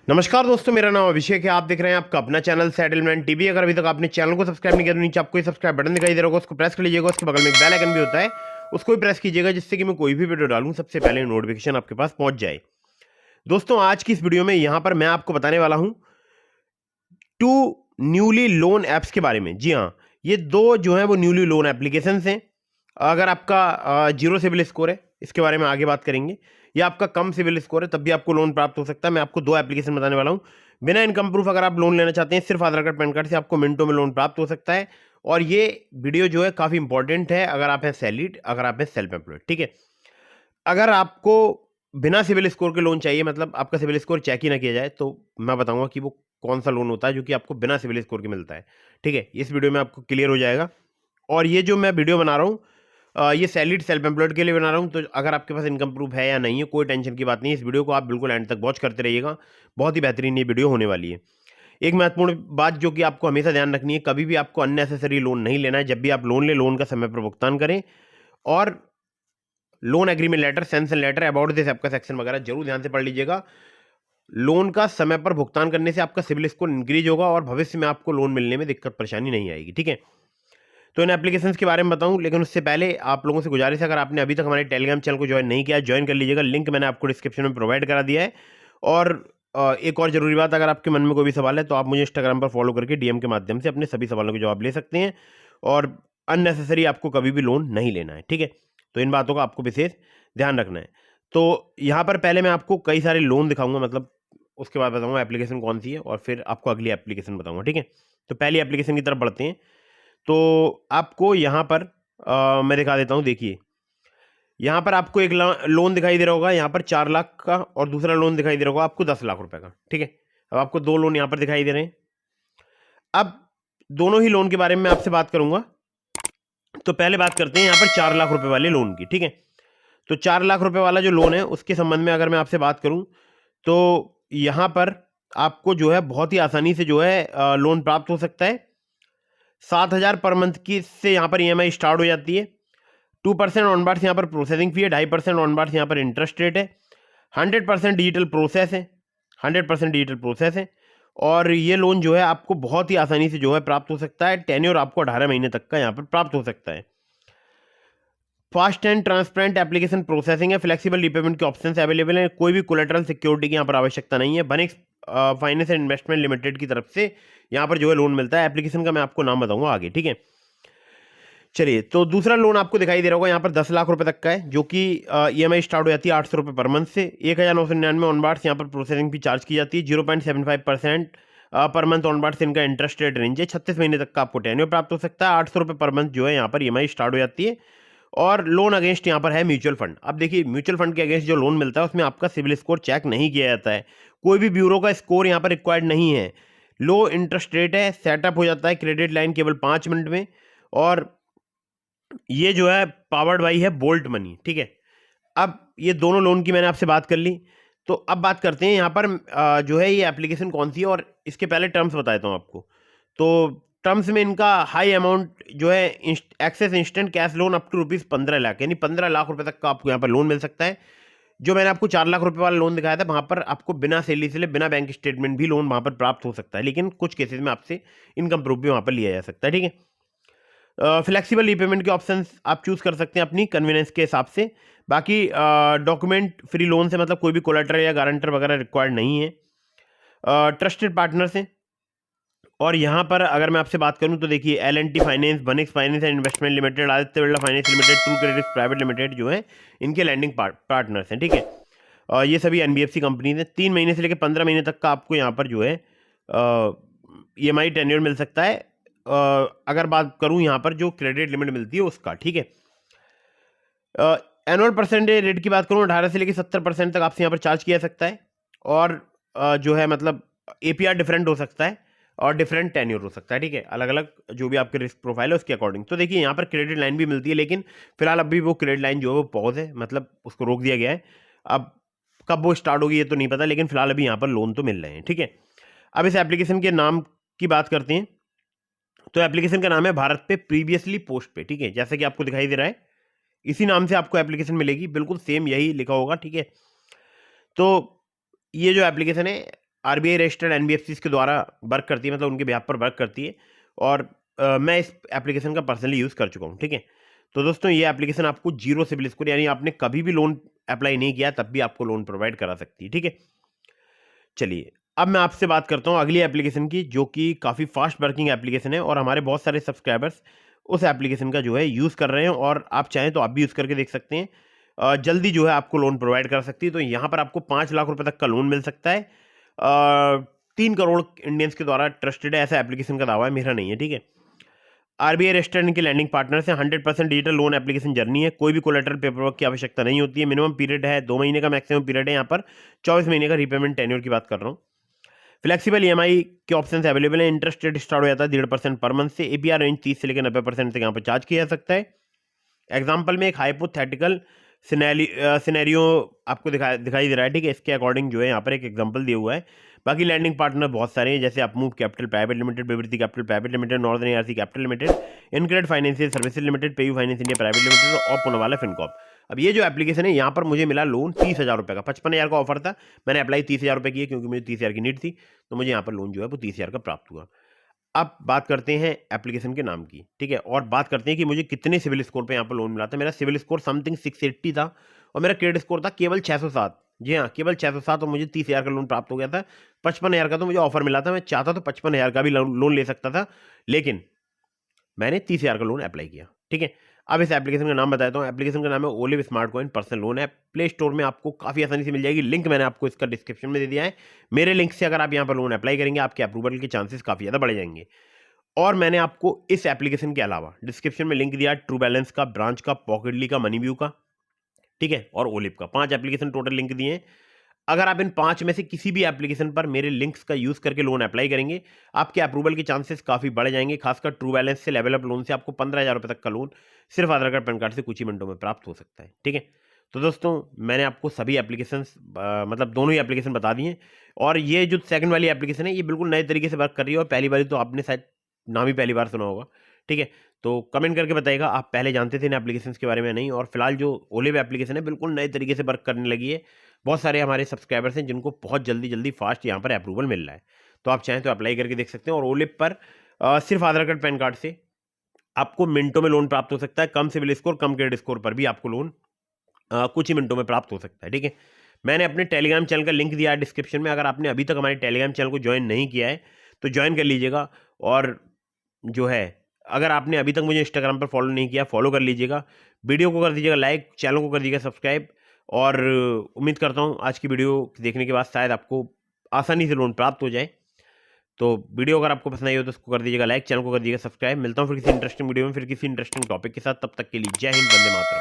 नमस्कार दोस्तों, मेरा नाम अभिषेक है। आप देख रहे हैं आपका अपना चैनल सेटलमेंट टीवी। अगर अभी तक आपने चैनल को सब्सक्राइब नहीं किया तो नीचे आपको सब्सक्राइब बटन दिखाई दे रहा होगा, उसको प्रेस कर लीजिएगा। उसके बगल में एक बेल आइकन भी होता है, उसको भी प्रेस कीजिएगा, जिससे कि मैं कोई भी वीडियो डालूं सबसे पहले नोटिफिकेशन आपके पास पहुंच जाए। दोस्तों, आज की इस वीडियो में यहां पर मैं आपको बताने वाला हूं 2 न्यूली लोन ऐप्स के बारे में। जी हाँ, ये 2 जो है वो न्यूली लोन एप्लीकेशन हैं। अगर आपका जीरो सिविल स्कोर है, इसके बारे में आगे बात करेंगे, या आपका कम सिविल स्कोर है तब भी आपको लोन प्राप्त हो सकता है। मैं आपको 2 एप्लीकेशन बताने वाला हूं। बिना इनकम प्रूफ अगर आप लोन लेना चाहते हैं, सिर्फ आधार कार्ड पैन कार्ड से आपको मिनटों में लोन प्राप्त हो सकता है। और ये वीडियो जो है काफ़ी इंपॉर्टेंट है अगर आप हैं सैलरीड, अगर आप हैं सेल्फ एम्प्लॉयड। ठीक है, अगर आपको बिना सिविल स्कोर के लोन चाहिए, मतलब आपका सिविल स्कोर चेक ही ना किया जाए, तो मैं बताऊंगा कि वो कौन सा लोन होता है जो कि आपको बिना सिविल स्कोर के मिलता है। ठीक है, इस वीडियो में आपको क्लियर हो जाएगा। और ये जो मैं वीडियो बना रहा हूँ, ये सैलरीड सेल्फ एम्प्लॉयड के लिए बना रहा हूँ। तो अगर आपके पास इनकम प्रूफ है या नहीं है, कोई टेंशन की बात नहीं है। इस वीडियो को आप बिल्कुल एंड तक वॉच करते रहिएगा, बहुत ही बेहतरीन ये वीडियो होने वाली है। एक महत्वपूर्ण बात जो कि आपको हमेशा ध्यान रखनी है, कभी भी आपको अननेसेसरी लोन नहीं लेना है। जब भी आप लोन लें, लोन का समय पर भुगतान करें, और loan agreement letter, sanction letter, about this आपका सेक्शन वगैरह जरूर ध्यान से पढ़ लीजिएगा। लोन का समय पर भुगतान करने से आपका सिविल स्कोर इंक्रीज होगा और भविष्य में आपको लोन मिलने में दिक्कत परेशानी नहीं आएगी। ठीक है, तो इन एप्लीकेशंस के बारे में बताऊं, लेकिन उससे पहले आप लोगों से गुजारिश है, अगर आपने अभी तक हमारे टेलीग्राम चैनल को ज्वाइन नहीं किया, ज्वाइन कर लीजिएगा। लिंक मैंने आपको डिस्क्रिप्शन में प्रोवाइड करा दिया है। और एक और जरूरी बात, अगर आपके मन में कोई भी सवाल है तो आप मुझे इंस्टाग्राम पर फॉलो करके डीएम के माध्यम से अपने सभी सवालों के जवाब ले सकते हैं। और अननेसेसरी आपको कभी भी लोन नहीं लेना है। ठीक है, तो इन बातों का आपको विशेष ध्यान रखना है। तो यहाँ पर पहले मैं आपको कई सारे लोन दिखाऊंगा, मतलब उसके बाद बताऊंगा एप्लीकेशन कौन सी है, और फिर आपको अगली एप्लीकेशन बताऊंगा। ठीक है, तो पहली एप्लीकेशन की तरफ बढ़ते हैं। तो आपको यहाँ पर मैं दिखा देता हूँ। देखिए, यहाँ पर आपको एक लोन दिखाई दे रहा होगा, यहाँ पर 4 लाख का, और दूसरा लोन दिखाई दे रहा होगा आपको 10 लाख रुपए का। ठीक है, अब आपको 2 लोन यहाँ पर दिखाई दे रहे हैं। अब दोनों ही लोन के बारे में मैं आपसे बात करूंगा। तो पहले बात करते हैं यहाँ पर 4 लाख रुपए वाले लोन की। ठीक है, तो 4 लाख रुपए वाला जो लोन है उसके संबंध में अगर मैं आपसे बात करूं, तो यहाँ पर आपको जो है बहुत ही आसानी से जो है लोन प्राप्त हो सकता है। 7,000 पर मंथ की से यहाँ पर ईएमआई स्टार्ट हो जाती है। 2% ऑन बार्स यहाँ पर प्रोसेसिंग फी है, 2.5% ऑन बार्स यहाँ पर इंटरेस्ट रेट है। 100% डिजिटल प्रोसेस है, 100% डिजिटल प्रोसेस है। और ये लोन जो है आपको बहुत ही आसानी से जो है प्राप्त हो सकता है। टेन्योर आपको 18 महीने तक का यहाँ पर प्राप्त हो सकता है। Fast and transparent application processing है, फ्लेक्सिबल रीपेमेंट के ऑप्शंस अवेलेबल हैं। कोई भी कोलेटरल सिक्योरिटी की यहाँ पर आवश्यकता नहीं है। बनिक्स फाइनेंस एंड इन्वेस्टमेंट लिमिटेड की तरफ से यहाँ पर जो है लोन मिलता है। एप्लीकेशन का मैं आपको नाम बताऊंगा आगे। ठीक है, चलिए, तो दूसरा लोन आपको दिखाई दे रहा होगा यहाँ पर 10 लाख रुपए तक का है, जो कि ईएमआई स्टार्ट हो जाती है 800 रुपये पर मंथ से। 1,999 ऑन बार्स यहाँ पर प्रोसेसिंग फी चार्ज की जाती है। 0.75% पर मंथ ऑन बार्स इनका इंटरेस्ट रेट रेंज है। 36 महीने तक का आपको टेन्योर प्राप्त हो सकता है। 800 रुपये पर मंथ जो है यहाँ पर ईएमआई स्टार्ट हो जाती है। और लोन अगेंस्ट यहाँ पर है म्यूचुअल फंड। अब देखिए, म्यूचुअल फंड के अगेंस्ट जो लोन मिलता है उसमें आपका सिविल स्कोर चेक नहीं किया जाता है। कोई भी ब्यूरो का स्कोर यहाँ पर रिक्वायर्ड नहीं है। लो इंटरेस्ट रेट है, सेटअप हो जाता है क्रेडिट लाइन केवल 5 मिनट में। और ये जो है पावर्ड बाई है बोल्ट मनी। ठीक है, अब ये दोनों लोन की मैंने आपसे बात कर ली। तो अब बात करते हैं यहाँ पर जो है ये एप्लीकेशन कौन सी है, और इसके पहले टर्म्स बता देता हूँ आपको। तो टर्म्स में इनका हाई अमाउंट जो है access instant cash loan up to ₹15 lakh, यानी 15 लाख रुपए तक का आपको यहाँ पर लोन मिल सकता है। जो मैंने आपको 4 लाख रुपए वाला लोन दिखाया था, वहाँ पर आपको बिना सैलरी से बिना बैंक स्टेटमेंट भी लोन वहाँ पर प्राप्त हो सकता है, लेकिन कुछ केसेस में आपसे इनकम प्रूफ भी वहाँ पर लिया जा सकता है। ठीक है, फ्लेक्सिबल रीपेमेंट के ऑप्शंस आप चूज कर सकते हैं अपनी कन्वीनियंस के हिसाब से। बाकी डॉक्यूमेंट फ्री लोन से, मतलब कोई भी कोलेटरल या गारंटर वगैरह रिक्वायर्ड नहीं है। ट्रस्टेड पार्टनर्स हैं। और यहाँ पर अगर मैं आपसे बात करूँ तो देखिए, L&T फाइनेंस, बनिक्स finance and investment limited, Aditya Birla finance limited, true credit private limited जो है इनके लैंडिंग पार्टनर्स हैं। ठीक है, ये सभी NBFC कंपनीज हैं। 3 महीने से लेकर 15 महीने तक का आपको यहाँ पर जो है EMI टेन्योर मिल सकता है। अगर बात करूं यहाँ पर जो क्रेडिट लिमिट मिलती है उसका। ठीक है, एनुअल परसेंटेज रेट की बात करूं, 18 से लेकर 70% तक आपसे यहाँ पर चार्ज किया जा सकता है। और जो है मतलब APR डिफरेंट हो सकता है और डिफरेंट टेन्योर हो सकता है। ठीक है, अलग अलग जो भी आपके रिस्क प्रोफाइल है उसके अकॉर्डिंग। तो देखिए, यहाँ पर क्रेडिट लाइन भी मिलती है, लेकिन फिलहाल अभी वो क्रेडिट लाइन जो है वो पॉज है, मतलब उसको रोक दिया गया है। अब कब वो स्टार्ट होगी ये तो नहीं पता, लेकिन फिलहाल अभी यहाँ पर लोन तो मिल रहे हैं। ठीक है, अब इस एप्लीकेशन के नाम की बात करते हैं। तो एप्लीकेशन का नाम है भारत पे प्रीवियसली पोस्ट पे। ठीक है, जैसे कि आपको दिखाई दे रहा है, इसी नाम से आपको एप्लीकेशन मिलेगी, बिल्कुल सेम यही लिखा होगा। ठीक है, तो ये जो एप्लीकेशन है आरबीआई रजिस्टर्ड एनबीएफसीज के द्वारा वर्क करती है, मतलब उनके बिहाफ पर वर्क करती है। और मैं इस एप्लीकेशन का पर्सनली यूज़ कर चुका हूँ, ठीक है। तो दोस्तों ये एप्लीकेशन आपको जीरो सिबिल स्कोर, यानी आपने कभी भी लोन अप्लाई नहीं किया तब भी आपको लोन प्रोवाइड करा सकती है, ठीक है। चलिए अब मैं आपसे बात करता हूँ अगली एप्लीकेशन की, जो कि काफ़ी फास्ट वर्किंग एप्लीकेशन है और हमारे बहुत सारे सब्सक्राइबर्स उस एप्लीकेशन का जो है यूज़ कर रहे हैं, और आप चाहें तो आप भी यूज़ करके देख सकते हैं। जल्दी जो है आपको लोन प्रोवाइड कर सकती है। तो यहाँ पर आपको 5 लाख रुपए तक का लोन मिल सकता है। 3 करोड़ इंडियंस के द्वारा ट्रस्टेड है, ऐसा एप्लीकेशन का दावा है, मेरा नहीं है, ठीक है। आरबीआई रजिस्टर्ड इनके लैंडिंग पार्टनर से 100% डिजिटल लोन एप्लीकेशन जर्नी है। कोई भी कोलेटरल पेपरवर्क की आवश्यकता नहीं होती है। मिनिमम पीरियड है 2 महीने का, मैक्सिमम पीरियड है यहाँ पर 24 महीने का। रीपेमेंट टेन्योर की बात कर रहा हूँ। फ्लेक्सिबल ईएमआई के ऑप्शन अवेलेबल है। इंटरेस्ट रेट स्टार्ट हो जाता है 1.5% पर मंथ से। एपीआर रेंज 30 से लेकर 90% तक यहाँ पर चार्ज किया जा सकता है। एग्जाम्पल में एक हाइपोथेटिकल सिनेरियो आपको दिखाई दे रहा है, ठीक है। इसके अकॉर्डिंग जो है यहाँ पर एक एग्जाम्पल दिया हुआ है। बाकी लैंडिंग पार्टनर बहुत सारे हैं, जैसे upmove capital private limited, Vivriti capital private limited, northern ARC capital limited, incred financial services limited, PayU finance India private limited और पुनवाला फिनकॉर्प। अब ये जो एप्लीकेशन है यहाँ पर मुझे मिला लोन 30,000 रुपये का। 55,000 का ऑफर था, मैंने अप्लाई 30,000 रुपये किए क्योंकि मुझे 30,000 की नीड थी। तो मुझे यहाँ पर लोन जो है वो 30,000 का प्राप्त हुआ। अब बात करते हैं एप्लीकेशन के नाम की, ठीक है, और बात करते हैं कि मुझे कितने सिविल स्कोर पे यहाँ पर लोन मिला था। मेरा सिविल स्कोर समथिंग 680 था और मेरा क्रेडिट स्कोर था केवल 607। जी हाँ, केवल 607, और मुझे 30,000 का लोन प्राप्त हो गया था। 55,000 का तो मुझे ऑफर मिला था। मैं चाहता तो 55,000 का भी लोन ले सकता था, लेकिन मैंने 30,000 का लोन अप्लाई किया, ठीक है। अब इस एप्लीकेशन का नाम बताता हूँ। एप्लीकेशन का नाम है olive smart coin personal loan app. Play store में आपको काफ़ी आसानी से मिल जाएगी। लिंक मैंने आपको इसका डिस्क्रिप्शन में दे दिया है। मेरे लिंक से अगर आप यहाँ पर लोन अप्लाई करेंगे, आपके अप्रूवल के चांसेस काफ़ी ज़्यादा बढ़ जाएंगे। और मैंने आपको इस एप्लीकेशन के अलावा डिस्क्रिप्शन में लिंक दिया ट्रू बैलेंस का, ब्रांच का, पॉकेटली का, मनी व्यू का, ठीक है, और ओलिव का। 5 एप्लीकेशन टोटल लिंक दिए हैं। अगर आप इन 5 में से किसी भी एप्लीकेशन पर मेरे लिंक्स का यूज करके लोन अप्लाई करेंगे, आपके अप्रूवल के चांसेस काफी बढ़ जाएंगे। खासकर ट्रू बैलेंस से लेवल अप लोन से आपको 15,000 रुपए तक का लोन सिर्फ आधार कार्ड पैन कार्ड से कुछ ही मिनटों में प्राप्त हो सकता है, ठीक है। तो दोस्तों मैंने आपको सभी एप्लीकेशन मतलब दोनों ही एप्लीकेशन बता दिए। और ये जो सेकंड वाली एप्लीकेशन है ये बिल्कुल नए तरीके से वर्क कर रही है, और पहली वाली तो आपने शायद नाम ही पहली बार सुना होगा, ठीक है। तो कमेंट करके बताइएगा आप पहले जानते थे इन एप्लीकेशंस के बारे में नहीं। और फिलहाल जो ओलिव एप्लीकेशन है बिल्कुल नए तरीके से वर्क करने लगी है। बहुत सारे हमारे सब्सक्राइबर्स हैं जिनको बहुत जल्दी फास्ट यहाँ पर अप्रूवल मिल रहा है। तो आप चाहें तो अप्लाई करके देख सकते हैं। और ओलिव पर सिर्फ आधार कार्ड पैन कार्ड से आपको मिनटों में लोन प्राप्त हो सकता है। कम सिविल स्कोर, कम क्रेडिट स्कोर पर भी आपको लोन कुछ ही मिनटों में प्राप्त हो सकता है, ठीक है। मैंने अपने टेलीग्राम चैनल का लिंक दिया है डिस्क्रिप्शन में। अगर आपने अभी तक हमारे टेलीग्राम चैनल को ज्वाइन नहीं किया है तो ज्वाइन कर लीजिएगा। और जो है अगर आपने अभी तक मुझे इंस्टाग्राम पर फॉलो नहीं किया, फॉलो कर लीजिएगा। वीडियो को कर दीजिएगा लाइक, चैनल को कर दीजिएगा सब्सक्राइब। और उम्मीद करता हूँ आज की वीडियो देखने के बाद शायद आपको आसानी से लोन प्राप्त हो जाए। तो वीडियो अगर आपको पसंद आई हो तो उसको कर दीजिएगा लाइक, चैनल को कर दीजिएगा सब्सक्राइब। मिलता हूँ फिर किसी इंटरेस्टिंग वीडियो में, फिर किसी इंटरेस्टिंग टॉपिक के साथ। तब तक के लिए जय हिंद, वंदे मातरम।